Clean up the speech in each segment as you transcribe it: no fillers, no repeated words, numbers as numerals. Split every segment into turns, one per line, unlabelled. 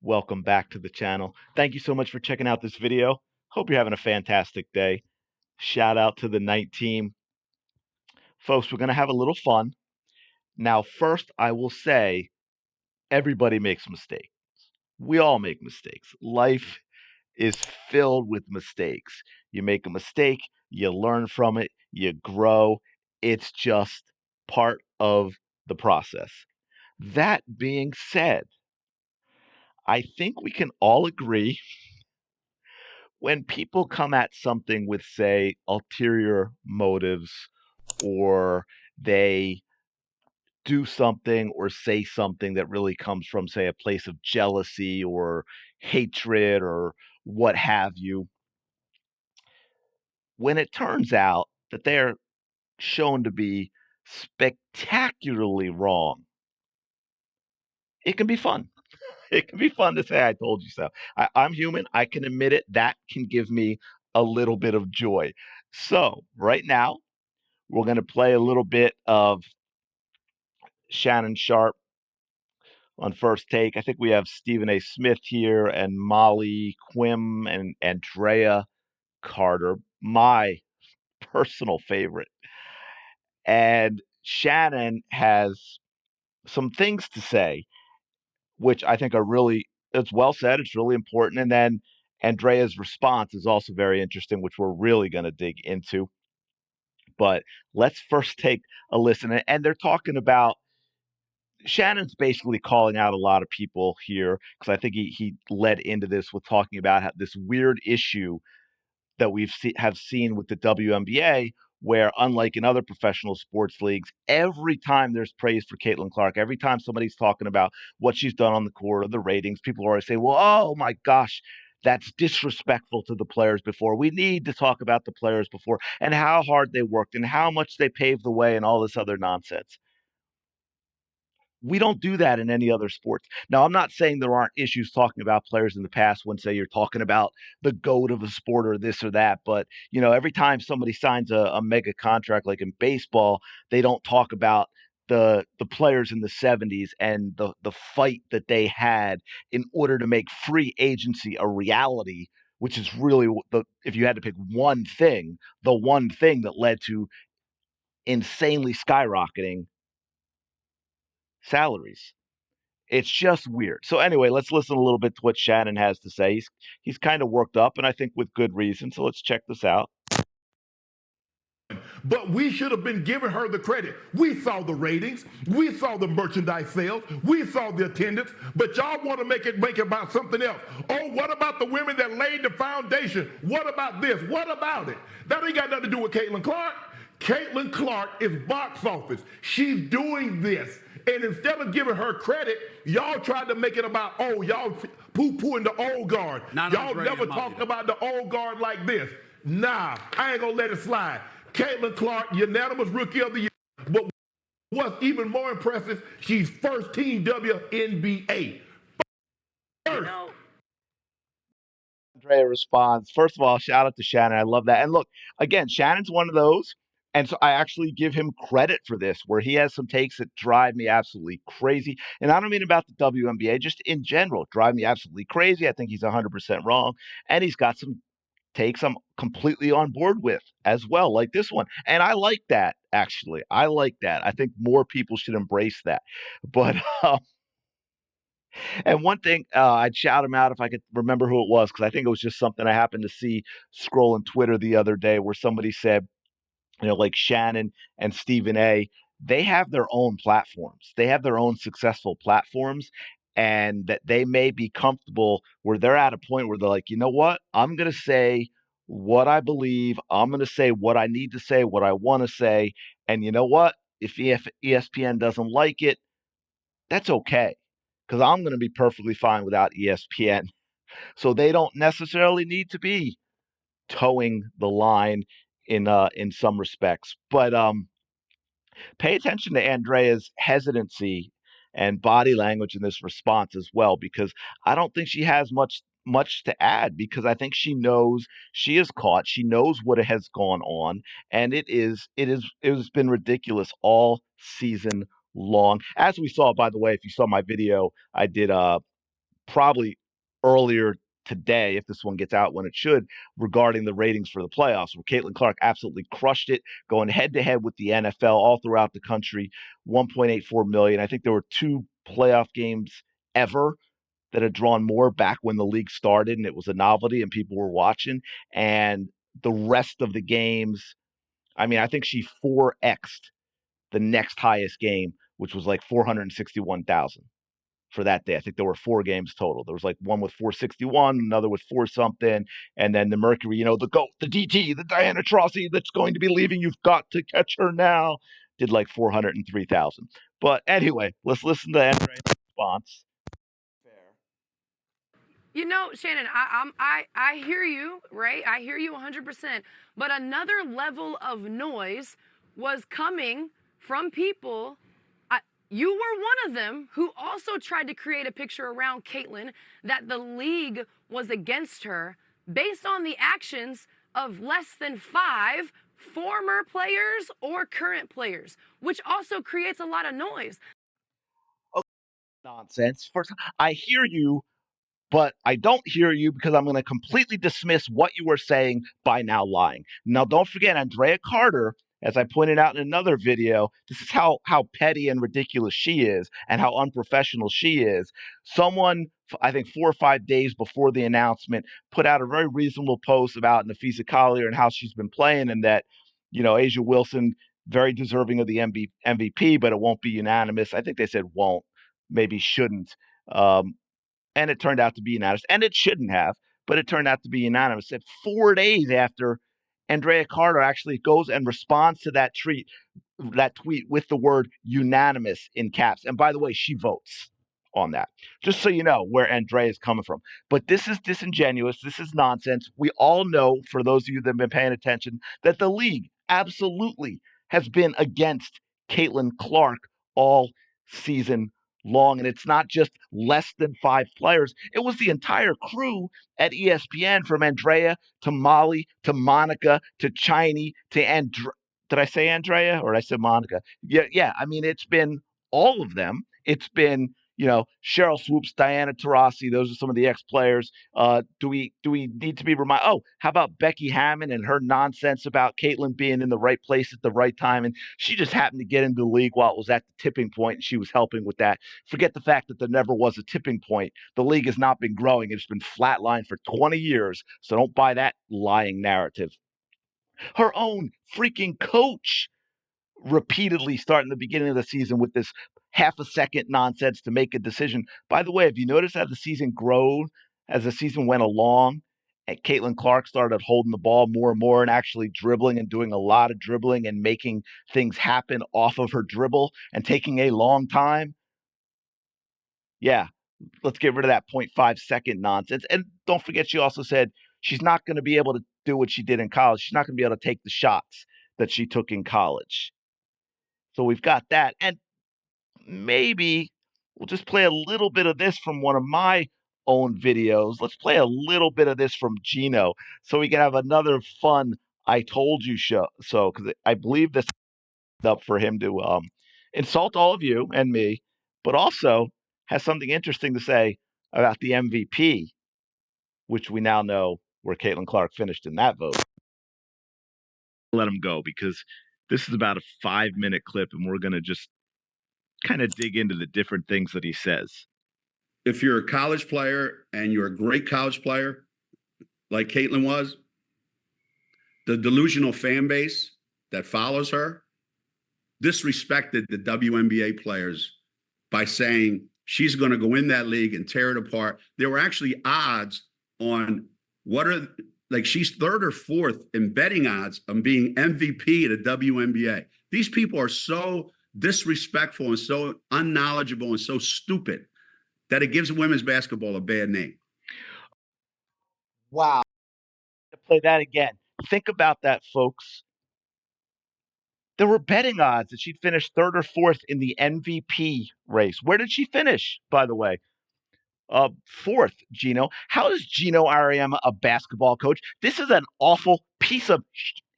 Welcome back to the channel. Thank you so much for checking out this video. Hope you're having a fantastic day. Shout out to the night team. Folks, we're going to have a little fun. Now, first, I will say everybody makes mistakes. We all make mistakes. Life is filled with mistakes. You make a mistake, you learn from it, you grow. It's just part of the process. That being said, I think we can all agree when people come at something with, say, ulterior motives, or they do something or say something that really comes from, say, a place of jealousy or hatred or what have you, when it turns out that they're shown to be spectacularly wrong, it can be fun. It can be fun to say, I told you so. I'm human. I can admit it. That can give me a little bit of joy. So, right now, we're going to play a little bit of Shannon Sharpe on First Take. I think we have Stephen A. Smith here and Molly Quim and Andraya Carter, my personal favorite. And Shannon has some things to say, which I think are really, it's well said, it's really important. And then Andrea's response is also very interesting, which we're really going to dig into. But let's first take a listen. And they're talking about, Shannon's basically calling out a lot of people here because I think he led into this with talking about how this weird issue that have seen with the WNBA, where unlike in other professional sports leagues, every time there's praise for Caitlin Clark, every time somebody's talking about what she's done on the court or the ratings, people always say, "Well, oh my gosh, that's disrespectful to the players before. We need to talk about the players before and how hard they worked and how much they paved the way and all this other nonsense." We don't do that in any other sports. Now, I'm not saying there aren't issues talking about players in the past when, say, you're talking about the GOAT of a sport or this or that. But, every time somebody signs a mega contract, like in baseball, they don't talk about the players in the 70s and the fight that they had in order to make free agency a reality, which is really if you had to pick one thing, the one thing that led to insanely skyrocketing salaries. It's just weird. So anyway, let's listen a little bit to what Shannon has to say. He's kind of worked up, and I think with good reason. So let's check this out.
But we should have been giving her the credit. We saw the ratings, we saw the merchandise sales, we saw the attendance, but y'all want to make it about something else. Oh, what about the women that laid the foundation? What about this? What about it? That ain't got nothing to do with Caitlin Clark. Caitlin Clark is box office. She's doing this. And instead of giving her credit, y'all tried to make it about, oh, y'all poo-pooing the old guard. Y'all never talked about the old guard like this. Nah, I ain't gonna let it slide. Caitlin Clark, unanimous rookie of the year. But what's even more impressive, she's first team WNBA. First.
Andrea responds. First of all, shout out to Shannon. I love that. And look, again, Shannon's one of those. And so I actually give him credit for this, where he has some takes that drive me absolutely crazy. And I don't mean about the WNBA, just in general, drive me absolutely crazy. I think he's 100% wrong. And he's got some takes I'm completely on board with as well, like this one. And I like that, actually. I like that. I think more people should embrace that. But and one thing, I'd shout him out if I could remember who it was, because I think it was just something I happened to see scrolling Twitter the other day, where somebody said, like Shannon and Stephen A, they have their own platforms. They have their own successful platforms, and that they may be comfortable where they're at a point where they're like, you know what? I'm going to say what I believe. I'm going to say what I need to say, what I want to say. And you know what? If ESPN doesn't like it, that's okay, because I'm going to be perfectly fine without ESPN. So they don't necessarily need to be towing the line in some respects. But pay attention to Andrea's hesitancy and body language in this response as well, because I don't think she has much to add, because I think she knows she is caught. She knows what has gone on, and it has been ridiculous all season long. As we saw, by the way, if you saw my video, I did probably earlier today, if this one gets out when it should, regarding the ratings for the playoffs, where Caitlin Clark absolutely crushed it, going head to head with the NFL all throughout the country, 1.84 million. I think there were 2 playoff games ever that had drawn more back when the league started and it was a novelty and people were watching. And the rest of the games, I mean, I think she 4x'd the next highest game, which was like 461,000 for that day. I think there were 4 games total. There was like one with 461, another with 4 something, and then the Mercury, the GOAT, the DT, the Diana Taurasi that's going to be leaving. You've got to catch her now. Did like 403,000. But anyway, let's listen to Andraya's response.
Shannon, I hear you, right? I hear you 100%. But another level of noise was coming from people. You were one of them who also tried to create a picture around Caitlin that the league was against her based on the actions of less than 5 former players or current players, which also creates a lot of noise.
Okay, nonsense. First, I hear you, but I don't hear you because I'm going to completely dismiss what you were saying by now lying. Now, don't forget, Andraya Carter, as I pointed out in another video, this is how petty and ridiculous she is and how unprofessional she is. Someone, I think 4 or 5 days before the announcement, put out a very reasonable post about Nafisa Collier and how she's been playing, and that, A'ja Wilson, very deserving of the MVP, but it won't be unanimous. I think they said won't, maybe shouldn't. And it turned out to be unanimous, and it shouldn't have, but it turned out to be unanimous. At 4 days after, Andraya Carter actually goes and responds to that tweet with the word unanimous in caps. And by the way, she votes on that, just so you know where Andraya is coming from. But this is disingenuous. This is nonsense. We all know, for those of you that have been paying attention, that the league absolutely has been against Caitlin Clark all season long. And it's not just less than 5 players. It was the entire crew at ESPN, from Andraya to Molly to Monica to Chiny to Did I say Andraya or did I say Monica? Yeah. I mean, it's been all of them. It's been, Cheryl Swoops, Diana Taurasi. Those are some of the ex-players. Do we need to be reminded? Oh, how about Becky Hammon and her nonsense about Caitlin being in the right place at the right time? And she just happened to get into the league while it was at the tipping point, and she was helping with that. Forget the fact that there never was a tipping point. The league has not been growing. It's been flatlined for 20 years. So don't buy that lying narrative. Her own freaking coach repeatedly starting the beginning of the season with this half a second nonsense to make a decision. By the way, have you noticed how the season grew as the season went along? And Caitlin Clark started holding the ball more and more and actually dribbling and doing a lot of dribbling and making things happen off of her dribble and taking a long time. Yeah, let's get rid of that 0.5 second nonsense. And don't forget, she also said she's not going to be able to do what she did in college. She's not going to be able to take the shots that she took in college. So we've got that. And maybe we'll just play a little bit of this from one of my own videos. Let's play a little bit of this from Geno so we can have another fun I told you show. So, because I believe this is up for him to insult all of you and me, but also has something interesting to say about the MVP, which we now know where Caitlin Clark finished in that vote. Let him go, because this is about a 5-minute clip, and we're going to just kind of dig into the different things that he says.
If you're a college player and you're a great college player, like Caitlin was, the delusional fan base that follows her disrespected the WNBA players by saying she's going to go in that league and tear it apart. There were actually odds on she's 3rd or 4th in betting odds on being MVP at the WNBA. These people are so disrespectful and so unknowledgeable and so stupid that it gives women's basketball a bad name.
Wow. To play that again. Think about that, folks. There were betting odds that she'd finish 3rd or 4th in the MVP race. Where did she finish, by the way? 4th, Geno. How is Geno Auriemma a basketball coach? This is an awful piece of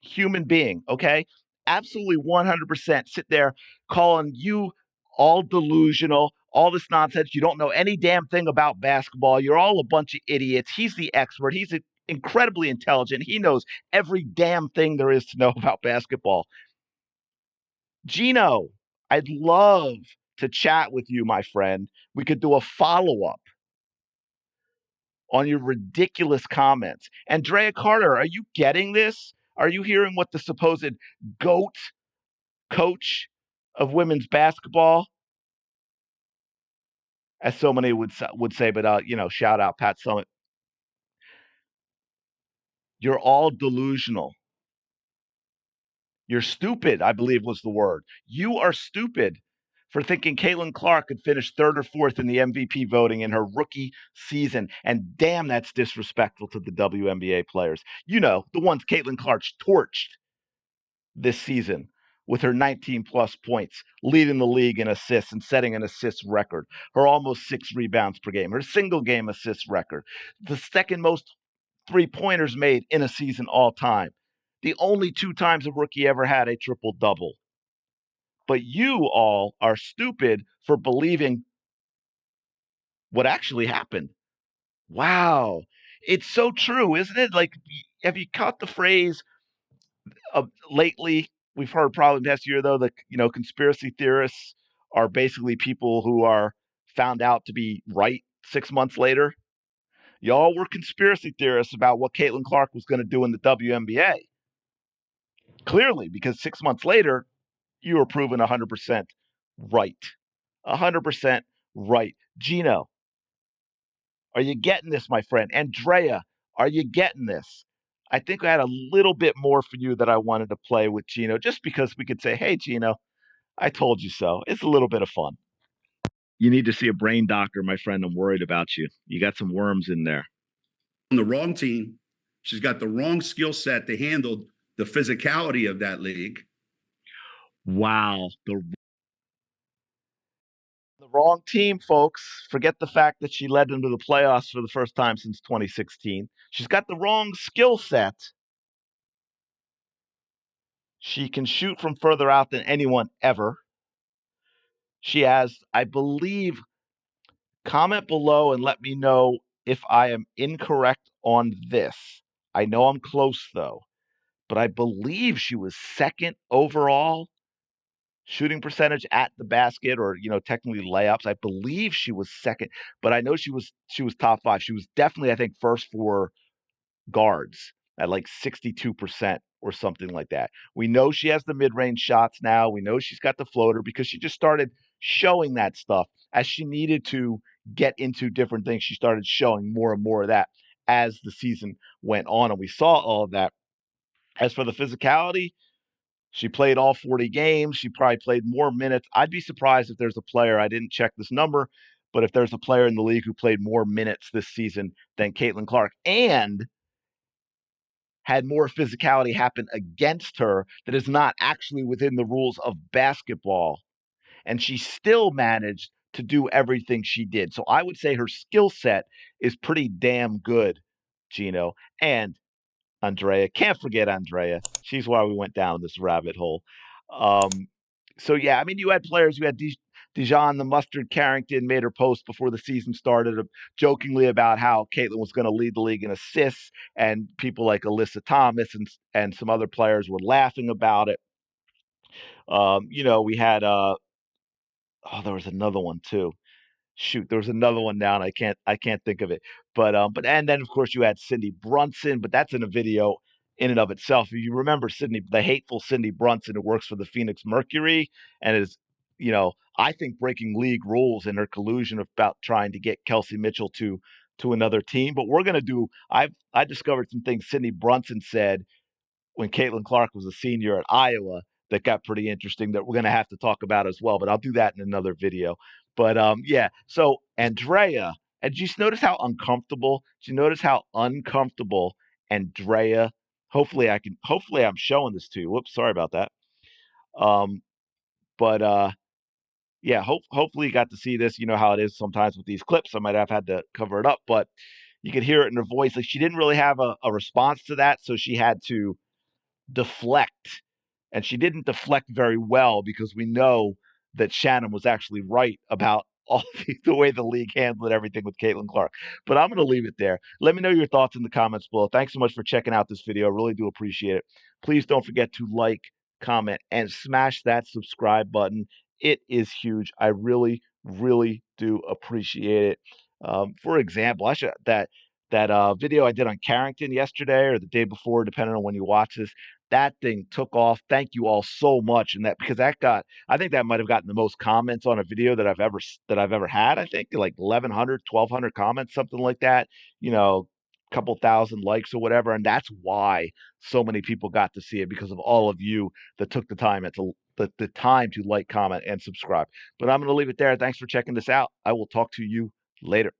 human being, okay? Absolutely 100% sit there calling you all delusional. all this nonsense. You don't know any damn thing about basketball. You're all a bunch of idiots. He's the expert. He's incredibly intelligent. He knows every damn thing there is to know about basketball. Geno, I'd love to chat with you, my friend. We could do a follow-up on your ridiculous comments. Andraya Carter, are you getting this? Are you hearing what the supposed GOAT coach of women's basketball, as so many would say, but shout out Pat Summitt. You're all delusional. You're stupid, I believe was the word. You are stupid for thinking Caitlin Clark could finish third or fourth in the MVP voting in her rookie season. And damn, that's disrespectful to the WNBA players. You know, the ones Caitlin Clark torched this season with her 19-plus points, leading the league in assists and setting an assist record, her almost 6 rebounds per game, her single-game assist record, the second most three-pointers made in a season all time, the only 2 times a rookie ever had a triple-double. But you all are stupid for believing what actually happened. Wow. It's so true, isn't it? Like, have you caught the phrase lately? We've heard probably past year, though, that, conspiracy theorists are basically people who are found out to be right 6 months later. Y'all were conspiracy theorists about what Caitlin Clark was going to do in the WNBA. Clearly, because 6 months later, you were proven 100% right. 100% right. Geno, are you getting this, my friend? Andraya, are you getting this? I think I had a little bit more for you that I wanted to play with Geno, just because we could say, hey, Geno, I told you so. It's a little bit of fun. You need to see a brain doctor, my friend. I'm worried about you. You got some worms in there.
On the wrong team. She's got the wrong skill set to handle the physicality of that league.
Wow. The wrong team, folks. Forget the fact that she led them to the playoffs for the first time since 2016. She's got the wrong skill set. She can shoot from further out than anyone ever. She has, I believe, comment below and let me know if I am incorrect on this. I know I'm close, though, but I believe she was second overall shooting percentage at the basket, or technically layups. I believe she was second, but I know she was top 5. She was definitely, I think, first for guards at like 62% or something like that. We know she has the mid-range shots now. We know she's got the floater because she just started showing that stuff as she needed to get into different things. She started showing more and more of that as the season went on, and we saw all of that. As for the physicality, she played all 40 games. She probably played more minutes. I'd be surprised if there's a player, I didn't check this number, but if there's a player in the league who played more minutes this season than Caitlin Clark and had more physicality happen against her that is not actually within the rules of basketball. And she still managed to do everything she did. So I would say her skill set is pretty damn good, Geno. And Andraya, can't forget Andraya. She's why we went down this rabbit hole. So yeah, I mean, you had players. You had Dijon, the Mustard Carrington, made her post before the season started, jokingly about how Caitlin was going to lead the league in assists, and people like Alyssa Thomas and some other players were laughing about it. We had there was another one too. Shoot, there was another one now, and I can't think of it. But and then of course you had Cindy Brunson, but that's in a video in and of itself. If you remember the hateful Cindy Brunson, who works for the Phoenix Mercury and is, I think breaking league rules in her collusion about trying to get Kelsey Mitchell to another team. But we're gonna do. I discovered some things Cindy Brunson said when Caitlin Clark was a senior at Iowa that got pretty interesting that we're going to have to talk about as well. But I'll do that in another video. But yeah, so Andraya, and did you notice how uncomfortable? Did you notice how uncomfortable Andraya? Hopefully I'm showing this to you. Whoops, sorry about that. But yeah, hopefully you got to see this. You know how it is sometimes with these clips. I might have had to cover it up, but you could hear it in her voice. Like she didn't really have a response to that, so she had to deflect, and she didn't deflect very well because we know that Shannon was actually right about all the way the league handled everything with Caitlin Clark. But I'm going to leave it there. Let me know your thoughts in the comments below. Thanks so much for checking out this video. I really do appreciate it. Please don't forget to like, comment, and smash that subscribe button. It is huge. I really, really do appreciate it. For example, that video I did on Carrington yesterday or the day before, depending on when you watch this, that thing took off. Thank you all so much, and because I think that might have gotten the most comments on a video that I've ever had. I think like 1,100, 1,200 comments, something like that. Couple thousand likes or whatever, and that's why so many people got to see it, because of all of you that took the time to like, comment, and subscribe. But I'm going to leave it there. Thanks for checking this out. I will talk to you later.